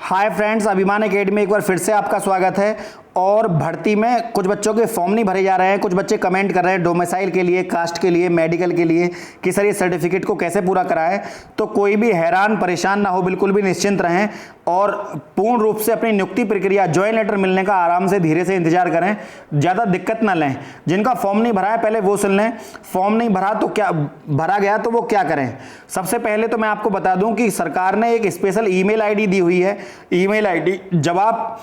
Hi friends, अभिमान academy में एक बार फिर से आपका स्वागत है। और भर्ती में कुछ बच्चों के फॉर्म नहीं भरे जा रहे हैं। कुछ बच्चे कमेंट कर रहे हैं डोमिसाइल के लिए, कास्ट के लिए, मेडिकल के लिए कि सर ये सर्टिफिकेट को कैसे पूरा कराएं। तो कोई भी हैरान परेशान ना हो, बिल्कुल भी निश्चिंत रहें और पूर्ण रूप से अपनी नियुक्ति प्रक्रिया ज्वाइन लेटर मिलने का आराम से धीरे से इंतजार करें, ज़्यादा दिक्कत ना लें। जिनका फॉर्म नहीं भरा है पहले वो सुन लें। फॉर्म नहीं भरा तो क्या भरा गया तो वो क्या करें। सबसे पहले तो मैं आपको बता दूं कि सरकार ने एक स्पेशल ईमेल आईडी दी हुई है। ईमेल आईडी जब आप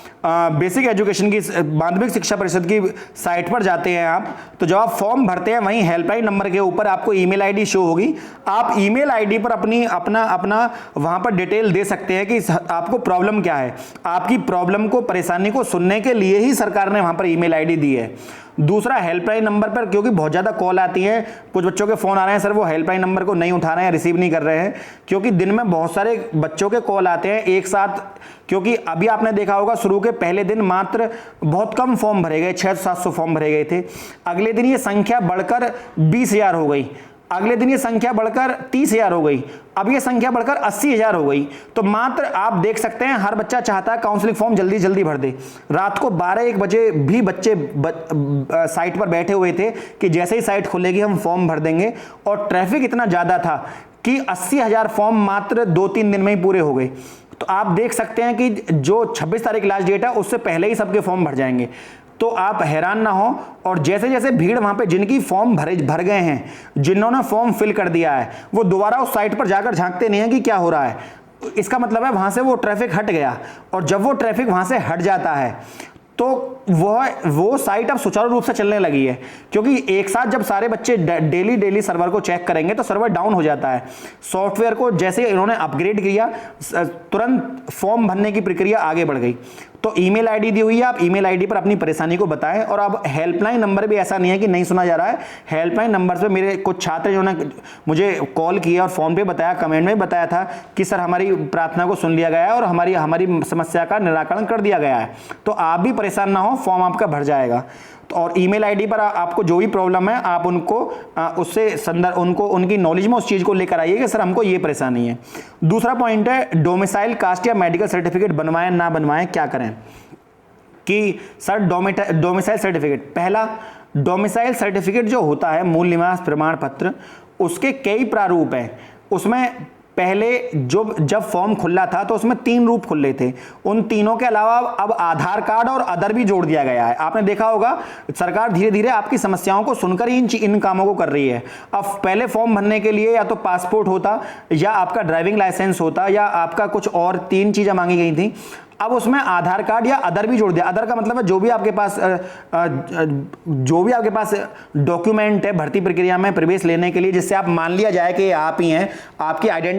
बेसिक एजुकेशन की माध्यमिक शिक्षा परिषद की साइट पर जाते हैं आप, तो जब आप फॉर्म भरते हैं वहीं हेल्पलाइन नंबर के ऊपर आपको ईमेल आईडी शो होगी। आप ईमेल आईडी पर अपना वहां पर डिटेल दे सकते हैं कि आपको प्रॉब्लम क्या है। आपकी प्रॉब्लम को, परेशानी को सुनने के लिए ही सरकार ने वहां पर ईमेल आईडी दी है। दूसरा, हेल्पलाइन नंबर पर क्योंकि बहुत ज़्यादा कॉल आती है, कुछ बच्चों के फ़ोन आ रहे हैं, सर वो हेल्पलाइन नंबर को नहीं उठा रहे हैं, रिसीव नहीं कर रहे हैं, क्योंकि दिन में बहुत सारे बच्चों के कॉल आते हैं एक साथ। क्योंकि अभी आपने देखा होगा शुरू के पहले दिन मात्र बहुत कम फॉर्म भरे गए, 600-700 फॉर्म भरे गए थे। अगले दिन ये संख्या बढ़कर 20,000 हो गई, अगले दिन ये संख्या बढ़कर 30,000 हो गई, अब ये संख्या बढ़कर 80,000 हो गई। तो मात्र आप देख सकते हैं हर बच्चा चाहता है काउंसलिंग फॉर्म जल्दी जल्दी भर दे। रात को 12-1 बजे भी बच्चे साइट पर बैठे हुए थे कि जैसे ही साइट खुलेगी हम फॉर्म भर देंगे। और ट्रैफिक इतना ज़्यादा था कि 80,000 फॉर्म मात्र 2-3 दिन में ही पूरे हो गए। तो आप देख सकते हैं कि जो 26 तारीख लास्ट डेट है उससे पहले ही सबके फॉर्म भर जाएंगे। तो आप हैरान ना हो। और जैसे जैसे भीड़ वहां पे जिनकी फॉर्म भर गए हैं, जिन्होंने फॉर्म फिल कर दिया है, वो दोबारा उस साइट पर जाकर झांकते नहीं है कि क्या हो रहा है। इसका मतलब है वहां से वो ट्रैफिक हट गया। और जब वो ट्रैफिक वहां से हट जाता है तो वो साइट अब सुचारू रूप से चलने लगी है। क्योंकि एक साथ जब सारे बच्चे डेली सर्वर को चेक करेंगे तो सर्वर डाउन हो जाता है। सॉफ्टवेयर को जैसे इन्होंने अपग्रेड किया, तुरंत फॉर्म भरने की प्रक्रिया आगे बढ़ गई। तो ईमेल आईडी दी हुई है, आप ईमेल आईडी पर अपनी परेशानी को बताएं। और अब हेल्पलाइन नंबर भी ऐसा नहीं है कि नहीं सुना जा रहा है। हेल्पलाइन नंबर पे मेरे कुछ छात्र जिन्होंने मुझे कॉल किया और फोन पे बताया, कमेंट में बताया था कि सर हमारी प्रार्थना को सुन लिया गया है और हमारी समस्या का निराकरण कर दिया गया है। तो आप भी परेशान ना हो, फॉर्म आपका भर जाएगा। और ईमेल आईडी पर आपको जो भी प्रॉब्लम है आप उनको उससे संदर्भ, उनकी नॉलेज में उस चीज को लेकर आइए कि सर हमको ये परेशानी है। दूसरा पॉइंट है डोमिसाइल, कास्ट या मेडिकल सर्टिफिकेट बनवाएं ना बनवाएं, क्या करें। कि सर डोमिसाइल सर्टिफिकेट, पहला डोमिसाइल सर्टिफिकेट जो होता है, मूल निवास प्रमाण पत्र, उसके कई प्रारूप हैं। उसमें पहले जब फॉर्म खुला था तो उसमें 3 रूप खुले थे। उन तीनों के अलावा अब आधार कार्ड और अदर भी जोड़ दिया गया है। आपने देखा होगा सरकार धीरे धीरे आपकी समस्याओं को सुनकर ही इन कामों को कर रही है। अब पहले फॉर्म भरने के लिए या तो पासपोर्ट होता, या आपका ड्राइविंग लाइसेंस होता, या आपका कुछ और 3 चीजें मांगी गई थी। अब उसमें आधार कार्ड या अदर भी जोड़ दिया। अदर का मतलब है जो भी आपके पास डॉक्यूमेंट है भर्ती प्रक्रिया में प्रवेश लेने के लिए, जिससे आप मान लिया जाए कि आप ही हैं।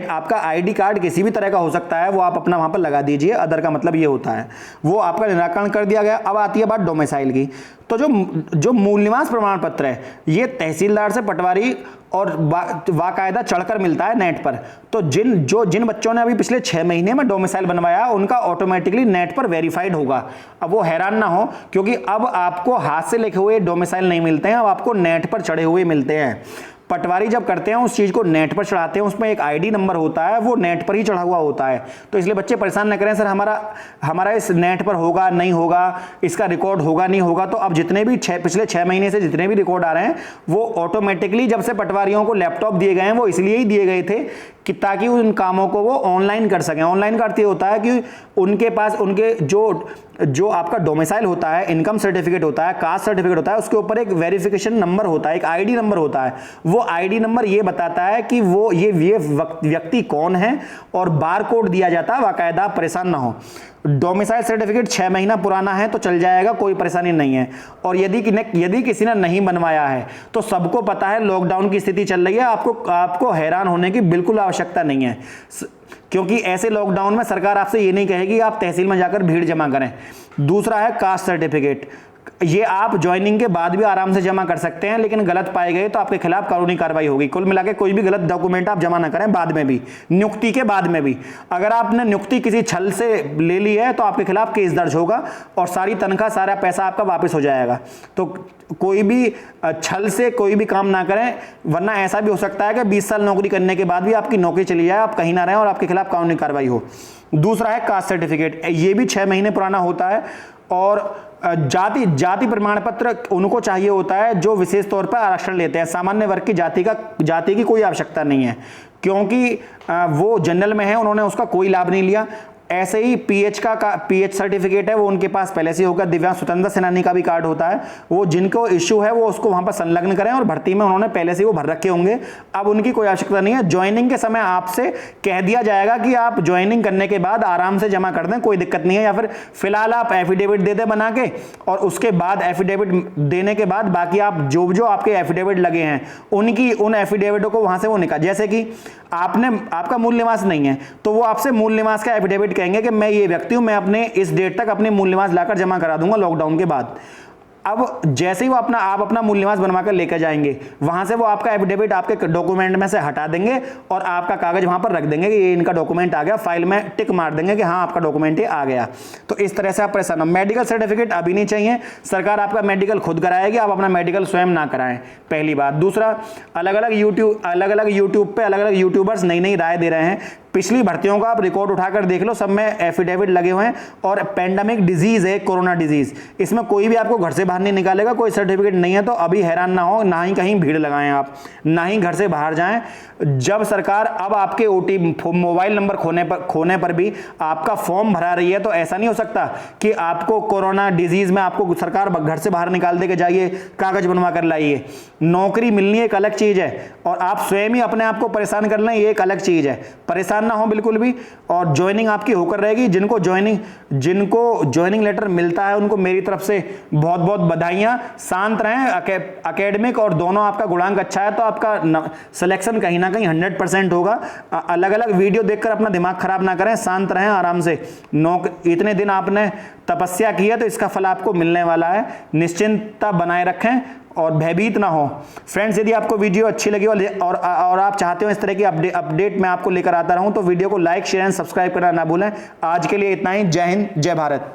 आपका आईडी कार्ड किसी भी तरह का हो सकता है, वो आप अपना वहां पर लगा दीजिए। अदर का मतलब ये होता है। वो आपका निराकरण कर दिया गया। अब आती है बात डोमिसाइल की। तो जो मूल निवास प्रमाण पत्र है, ये तहसीलदार से पटवारी और बाकायदा चढ़कर मिलता है नेट पर। तो जिन बच्चों ने अभी पिछले 6 महीने में डोमिसाइल बनवाया, उनका ऑटोमेटिकली नेट पर वेरीफाइड होगा। अब वो हैरान ना हो, क्योंकि अब आपको हाथ से लिखे हुए डोमिसाइल नहीं मिलते हैं, अब आपको नेट पर चढ़े हुए मिलते हैं। पटवारी जब करते हैं उस चीज को नेट पर चढ़ाते हैं, उसमें एक आईडी नंबर होता है, वो नेट पर ही चढ़ा हुआ होता है। तो इसलिए बच्चे परेशान न करें, सर हमारा इस नेट पर होगा नहीं होगा, इसका रिकॉर्ड होगा नहीं होगा। तो अब जितने भी पिछले 6 महीने से जितने भी रिकॉर्ड आ रहे हैं, वो ऑटोमेटिकली जब से पटवारियों को लैपटॉप दिए गए हैं, वो इसलिए ही दिए गए थे कि ताकि उन कामों को वो ऑनलाइन कर सकें। ऑनलाइन का अर्थ ये होता है कि उनके पास उनके जो आपका डोमिसाइल होता है, इनकम सर्टिफिकेट होता है, कास्ट सर्टिफिकेट होता है, उसके ऊपर एक वेरिफिकेशन नंबर होता है, एक आईडी नंबर होता है। वो आईडी नंबर ये बताता है कि ये व्यक्ति कौन है, और बार कोड दिया जाता है बाकायदा। परेशान ना हो। डोमिसाइल सर्टिफिकेट 6 महीना पुराना है तो चल जाएगा, कोई परेशानी नहीं है। और यदि किसी ने नहीं बनवाया है तो सबको पता है लॉकडाउन की स्थिति चल रही है, आपको हैरान होने की बिल्कुल आवश्यकता नहीं है। क्योंकि ऐसे लॉकडाउन में सरकार आपसे ये नहीं कहेगी आप तहसील में जाकर भीड़ जमा करें। दूसरा है कास्ट सर्टिफिकेट। ये आप ज्वाइनिंग के बाद भी आराम से जमा कर सकते हैं, लेकिन गलत पाए गए तो आपके खिलाफ कानूनी कार्रवाई होगी। कुल मिलाकर कोई भी गलत डॉक्यूमेंट आप जमा ना करें, बाद में भी, नियुक्ति के बाद में भी। अगर आपने नियुक्ति किसी छल से ले ली है तो आपके खिलाफ केस दर्ज होगा और सारी तनख्वाह, सारा पैसा आपका वापस हो जाएगा। तो कोई भी छल से कोई भी काम ना करें, वरना ऐसा भी हो सकता है कि 20 साल नौकरी करने के बाद भी आपकी नौकरी चली जाए, आप कहीं ना रहें और आपके खिलाफ कानूनी कार्रवाई हो। दूसरा है कास्ट सर्टिफिकेट, ये भी 6 महीने पुराना होता है। और जाति प्रमाण पत्र उनको चाहिए होता है जो विशेष तौर पर आरक्षण लेते हैं। सामान्य वर्ग की जाति की कोई आवश्यकता नहीं है, क्योंकि वो जनरल में है, उन्होंने उसका कोई लाभ नहीं लिया। ऐसे ही पीएच सर्टिफिकेट है, वो उनके पास पहले से होगा। दिव्यांग स्वतंत्रता सेनानी का भी कार्ड होता है, वो जिनको इश्यू है वो उसको वहां पर संलग्न करें, और भर्ती में उन्होंने पहले से वो भर रखे होंगे, अब उनकी कोई आवश्यकता नहीं है। ज्वाइनिंग के समय आपसे कह दिया जाएगा कि आप ज्वाइनिंग करने के बाद आराम से जमा कर दें, कोई दिक्कत नहीं है, या फिर फिलहाल आप एफिडेविट दे दें बना के, और उसके बाद एफिडेविट देने के बाद बाकी आप जो आपके एफिडेविट लगे हैं उन एफिडेविटों को वहां से वो निकाल, जैसे कि आपका मूल निवास नहीं है तो वो आपसे मूल निवास का एफिडेविट कहेंगे कि मैं ये व्यक्ति हूं, मैं अपने इस डेट तक अपने मूल निवास लाकर जमा करा दूंगा लॉकडाउन के बाद। अब जैसे ही आप अपना मूल निवास बनवा कर लेकर जाएंगे, वहां से वो आपका एफिडेविट आपके डॉक्यूमेंट में से हटा देंगे और आपका कागज वहां पर रख देंगे कि ये इनका डॉक्यूमेंट आ गया, फाइल में टिक मार देंगे कि हाँ आपका डॉक्यूमेंट आ गया। तो इस तरह से आप परेशान हो। मेडिकल सर्टिफिकेट अभी नहीं चाहिए, सरकार आपका मेडिकल खुद कराएगी, आप अपना मेडिकल स्वयं ना कराएं, पहली बात। दूसरा, अलग अलग यूट्यूब पे अलग अलग यूट्यूबर्स नई नई राय दे रहे हैं। पिछली भर्तियों का आप रिकॉर्ड उठाकर देख लो, सब में एफिडेविट लगे हुए हैं। और पेंडेमिक डिजीज है, कोरोना डिजीज, इसमें कोई भी आपको घर से बाहर नहीं निकालेगा, कोई सर्टिफिकेट नहीं है। तो अभी हैरान ना हो, ना ही कहीं भीड़ लगाएं आप, ना ही घर से बाहर जाएं। जब सरकार अब आपके मोबाइल नंबर खोने पर भी आपका फॉर्म भरा रही है, तो ऐसा नहीं हो सकता कि आपको कोरोना डिजीज में आपको सरकार घर से बाहर निकाल दे के जाइए कागज बनवा कर लाइए। नौकरी मिलनी एक अलग चीज है, और आप स्वयं ही अपने आप को परेशान कर लें, ये एक अलग चीज है। परेशान ना हो बिल्कुल भी, और ज्वाइनिंग आपकी होकर रहेगी। जिनको ज्वाइनिंग लेटर मिलता है उनको मेरी तरफ से बहुत बहुत बधाइयां। शांत रहें, एकेडमिक और दोनों आपका गुणांक अच्छा है तो आपका सिलेक्शन कहीं ना कहीं 100% होगा। अलग अलग वीडियो देखकर अपना दिमाग खराब ना करें, शांत रहें, आराम से। इतने दिन आपने तपस्या की है तो इसका फल आपको मिलने वाला है। निश्चिंतता बनाए रखें और भयभीत ना हो। फ्रेंड्स, यदि आपको वीडियो अच्छी लगी और आप चाहते हो इस तरह की अपडेट मैं आपको लेकर आता रहूं, तो वीडियो को लाइक, शेयर एंड सब्सक्राइब करना ना भूलें। आज के लिए इतना ही। जय हिंद, जय भारत।